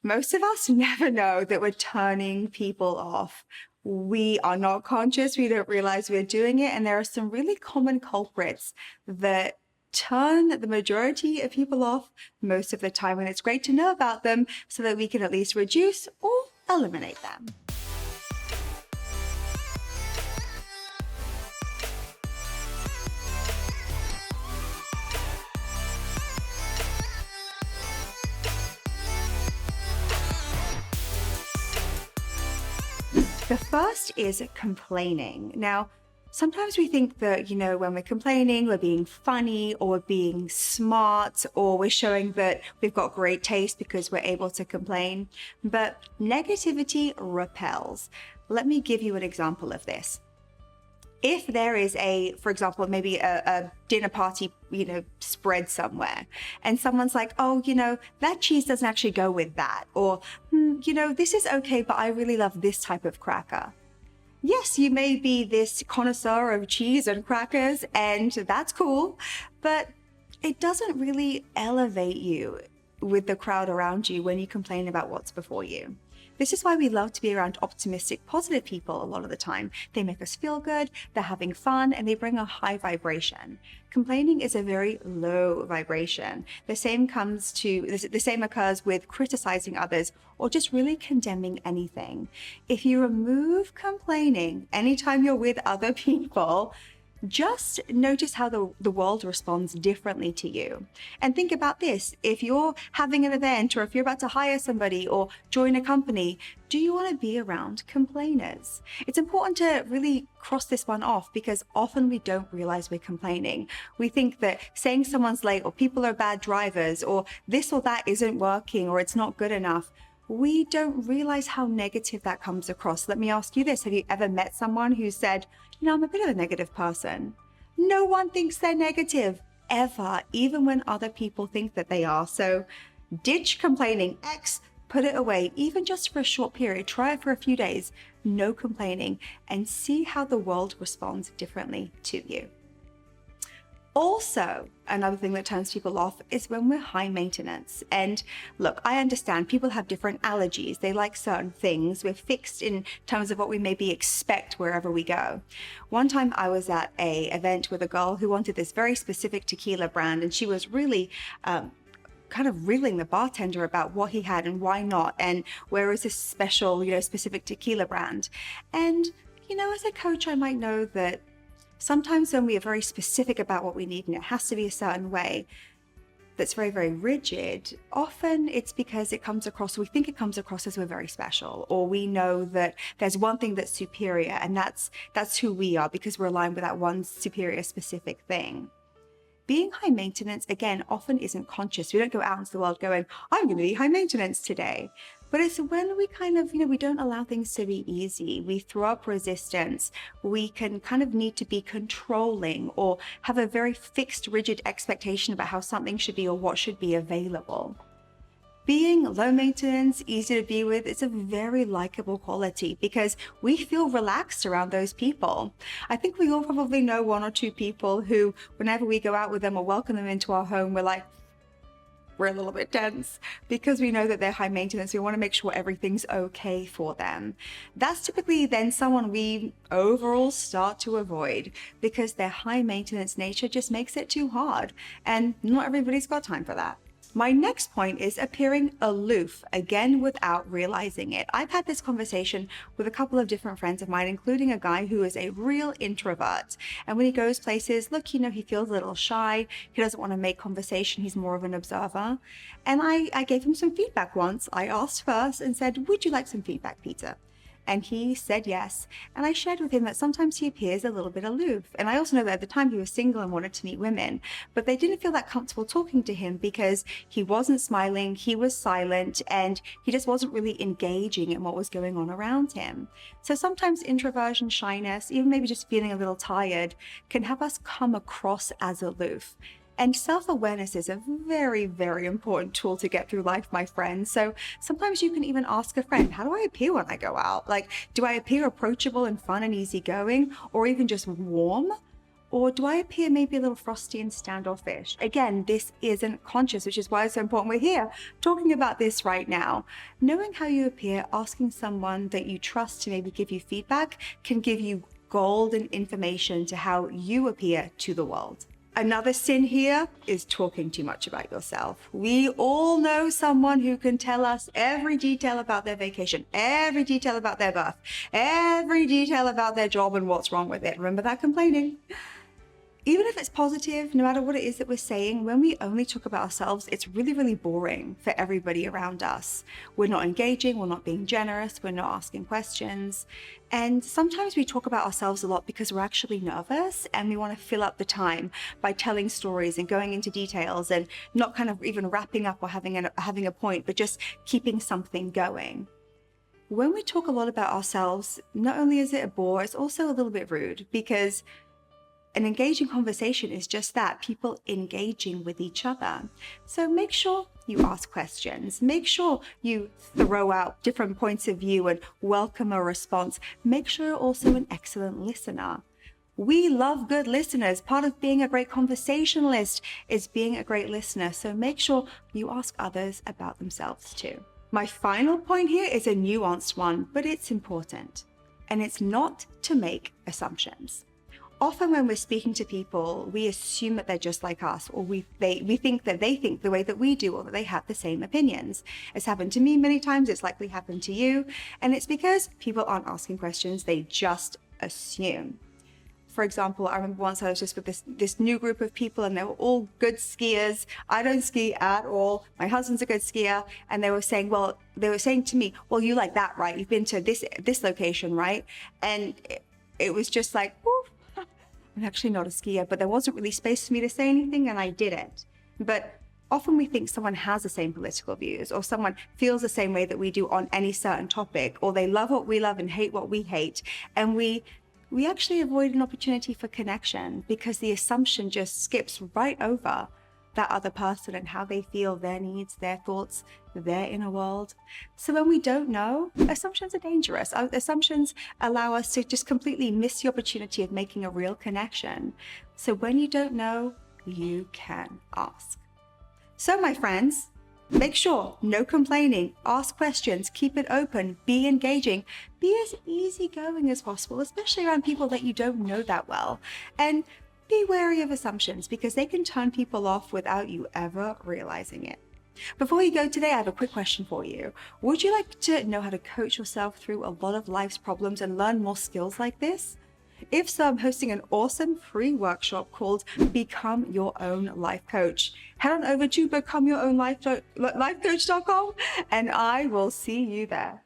Most of us never know that we're turning people off. We are not conscious, we don't realize we're doing it, and there are some really common culprits that turn the majority of people off most of the time, and it's great to know about them so that we can at least reduce or eliminate them. The first is complaining. Now, sometimes we think that, when we're complaining, we're being funny or we're being smart or we're showing that we've got great taste because we're able to complain. But negativity repels. Let me give you an example of this. If there is for example, maybe a dinner party, spread somewhere, and someone's like, oh, that cheese doesn't actually go with that, or, this is okay, but I really love this type of cracker. Yes, you may be this connoisseur of cheese and crackers, and that's cool, but it doesn't really elevate you with the crowd around you when you complain about what's before you. This is why we love to be around optimistic, positive people a lot of the time. They make us feel good, they're having fun, and they bring a high vibration. Complaining is a very low vibration. The same occurs with criticizing others or just really condemning anything. If you remove complaining anytime you're with other people, just notice how the world responds differently to you. And think about this. If you're having an event or if you're about to hire somebody or join a company, do you want to be around complainers? It's important to really cross this one off because often we don't realize we're complaining. We think that saying someone's late or people are bad drivers or this or that isn't working or it's not good enough. We don't realize how negative that comes across. Let me ask you this. Have you ever met someone who said, I'm a bit of a negative person? No one thinks they're negative, ever, even when other people think that they are. So ditch complaining, put it away, even just for a short period. Try it for a few days, no complaining, and see how the world responds differently to you. Also, another thing that turns people off is when we're high maintenance. And look, I understand people have different allergies. They like certain things. We're fixed in terms of what we maybe expect wherever we go. One time I was at an event with a girl who wanted this very specific tequila brand, and she was really kind of reeling the bartender about what he had and why not, and where is this special, specific tequila brand. And, as a coach, I might know that sometimes when we are very specific about what we need and it has to be a certain way that's very, very rigid, often it's because we think it comes across as we're very special, or we know that there's one thing that's superior and that's who we are because we're aligned with that one superior specific thing. Being high maintenance, again, often isn't conscious. We don't go out into the world going, I'm going to be high maintenance today. But it's when we kind of, we don't allow things to be easy. We throw up resistance. We can kind of need to be controlling or have a very fixed, rigid expectation about how something should be or what should be available. Being low maintenance, easy to be with, it's a very likable quality because we feel relaxed around those people. I think we all probably know one or two people who, whenever we go out with them or welcome them into our home, we're a little bit tense because we know that they're high maintenance. We want to make sure everything's okay for them. That's typically then someone we overall start to avoid because their high maintenance nature just makes it too hard. And not everybody's got time for that. My next point is appearing aloof, again, without realizing it. I've had this conversation with a couple of different friends of mine, including a guy who is a real introvert. And when he goes places, look, he feels a little shy. He doesn't want to make conversation. He's more of an observer. And I gave him some feedback once. I asked first and said, would you like some feedback, Peter? And he said yes. And I shared with him that sometimes he appears a little bit aloof. And I also know that at the time he was single and wanted to meet women, but they didn't feel that comfortable talking to him because he wasn't smiling, he was silent, and he just wasn't really engaging in what was going on around him. So sometimes introversion, shyness, even maybe just feeling a little tired can have us come across as aloof. And self-awareness is a very, very important tool to get through life, my friends. So sometimes you can even ask a friend, how do I appear when I go out? Do I appear approachable and fun and easygoing, or even just warm? Or do I appear maybe a little frosty and standoffish? Again, this isn't conscious, which is why it's so important we're here talking about this right now. Knowing how you appear, asking someone that you trust to maybe give you feedback can give you golden information to how you appear to the world. Another sin here is talking too much about yourself. We all know someone who can tell us every detail about their vacation, every detail about their birth, every detail about their job and what's wrong with it. Remember that complaining? Even if it's positive, no matter what it is that we're saying, when we only talk about ourselves, it's really, really boring for everybody around us. We're not engaging, we're not being generous, we're not asking questions. And sometimes we talk about ourselves a lot because we're actually nervous and we want to fill up the time by telling stories and going into details and not kind of even wrapping up or having a point, but just keeping something going. When we talk a lot about ourselves, not only is it a bore, it's also a little bit rude, because an engaging conversation is just that, people engaging with each other. So make sure you ask questions. Make sure you throw out different points of view and welcome a response. Make sure you're also an excellent listener. We love good listeners. Part of being a great conversationalist is being a great listener. So make sure you ask others about themselves too. My final point here is a nuanced one, but it's important. And it's not to make assumptions. Often when we're speaking to people, we assume that they're just like us, or we think that they think the way that we do, or that they have the same opinions. It's happened to me many times, it's likely happened to you, and it's because people aren't asking questions, they just assume. For example, I remember once I was just with this new group of people and they were all good skiers. I don't ski at all. My husband's a good skier. And they were saying to me, well, you like that, right? You've been to this location, right? And it was just like, woof. I'm actually not a skier, but there wasn't really space for me to say anything, and I didn't. But often we think someone has the same political views, or someone feels the same way that we do on any certain topic, or they love what we love and hate what we hate. And we actually avoid an opportunity for connection because the assumption just skips right over that other person and how they feel, their needs, their thoughts, their inner world. So when we don't know, assumptions are dangerous. Assumptions allow us to just completely miss the opportunity of making a real connection. So when you don't know, you can ask. So my friends, make sure, no complaining, ask questions, keep it open, be engaging, be as easygoing as possible, especially around people that you don't know that well. And be wary of assumptions because they can turn people off without you ever realizing it. Before you go today, I have a quick question for you. Would you like to know how to coach yourself through a lot of life's problems and learn more skills like this? If so, I'm hosting an awesome free workshop called Become Your Own Life Coach. Head on over to becomeyourownlifecoach.com and I will see you there.